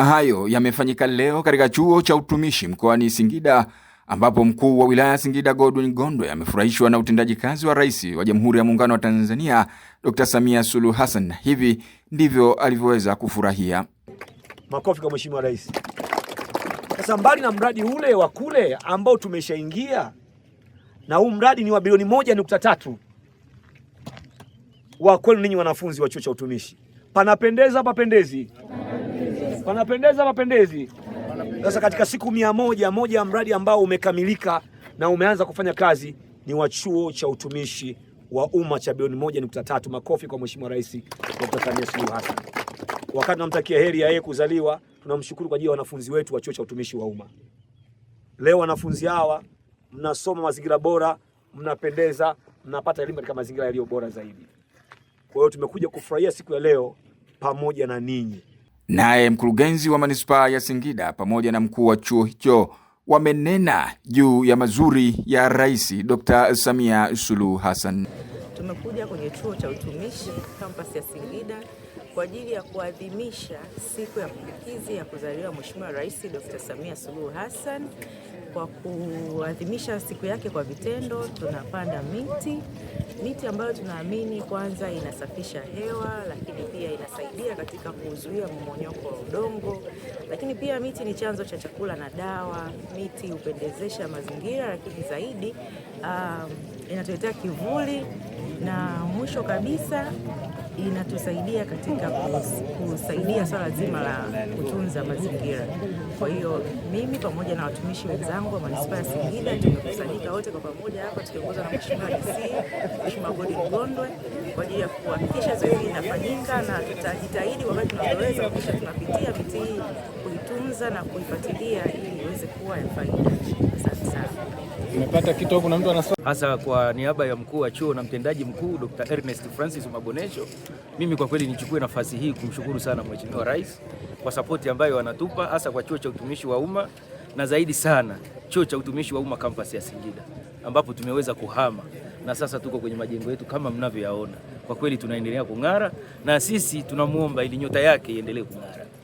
Hayo yamefanyika leo katika chuo cha utumishi mkoani Singida, ambapo mkuu wa wilaya Singida Godwin Gondwe amefurahishwa na utendaji kazi wa Rais wa Jamhuri ya Muungano wa Tanzania Dr. Samia Suluhu Hassan. Hivi ndivyo alivyoweza kufurahia. Makofi kwa Mheshimiwa Rais. Sasa mbali na mradi ule wa kule ambao tumeshaingia, na huu mradi ni wa bilioni 1.3 wa kwenu ninyi wanafunzi wa chuo cha utumishi. Panapendeza papendezi? Panapendeza papendezi? Sasa katika siku 100 moja ya mradi ambao umekamilika na umeanza kufanya kazi ni wa chuo cha utumishi wa umma cha bilioni 1.3. Makofi kwa Mheshimiwa Rais Dr. Samia Suluhu Hassan. Wakati tunamtakia heri ya yeye kuzaliwa, tunamshukuru kwa ajili ya wanafunzi wetu wa chuo cha utumishi wa umma. Leo wanafunzi hawa mnasoma mazingira bora, mnapendeza, mnapata elimu katika mazingira yaliyo bora zaidi. Kwa hiyo tumekuja kufurahia siku ya leo pamoja na ninyi. Naye mkurugenzi wa manispaa ya Singida pamoja na mkuu wa chuo hicho wamenena juu ya mazuri ya Rais Dr. Samia Suluhu Hassan. Tumekuja kwenye chuo cha utumishi kampasi ya Singida kwa ajili ya kuadhimisha siku ya kumbukizi ya kuzaliwa Mheshimiwa Rais Dr. Samia Suluhu Hassan. Kwa kuadhimisha siku yake kwa vitendo, tunapanda miti ambayo tunaamini kwanza inasafisha hewa, lakini pia inasaidia katika kuzuia mmomonyoko wa udongo, lakini pia miti ni chanzo cha chakula na dawa. Miti hupendezesha mazingira, lakini zaidi inatuletea kivuli, na mwisho kabisa inatusaidia katika kusaidia swala zima la kutunza mazingira. Kwa hiyo mimi pamoja na watumishi wenzangu wa manispaa ya Singida tumekusanyika wote kwa pamoja hapa tukiongozwa na Mheshimiwa DC, Mheshimiwa Godwin Gondwe, kwa ajili ya kuhakikisha zoezi hili linafanyika, na tutajitahidi wakati tunaweza kuhakikisha tunapitia miti hii, kuitunza na kuifuatilia ili iweze kuwa ya faida. Asante sana. Nimepata kitu, kuna mtu anasema hasa kwa niaba ya mkuu wa chuo na mtendaji mkuu Dr. Ernest Francis Mabonesho. Mimi kwa kweli nichukue nafasi hii kumshukuru sana Mheshimiwa Rais kwa sapoti ambayo anatupa hasa kwa chuo cha utumishi wa umma, na zaidi sana chuo cha utumishi wa umma kampasi ya Singida, ambapo tumeweza kuhama na sasa tuko kwenye majengo yetu kama mnavyoyaona. Kwa kweli tunaendelea kung'ara, na sisi tunamuomba ili nyota yake iendelee kung'ara.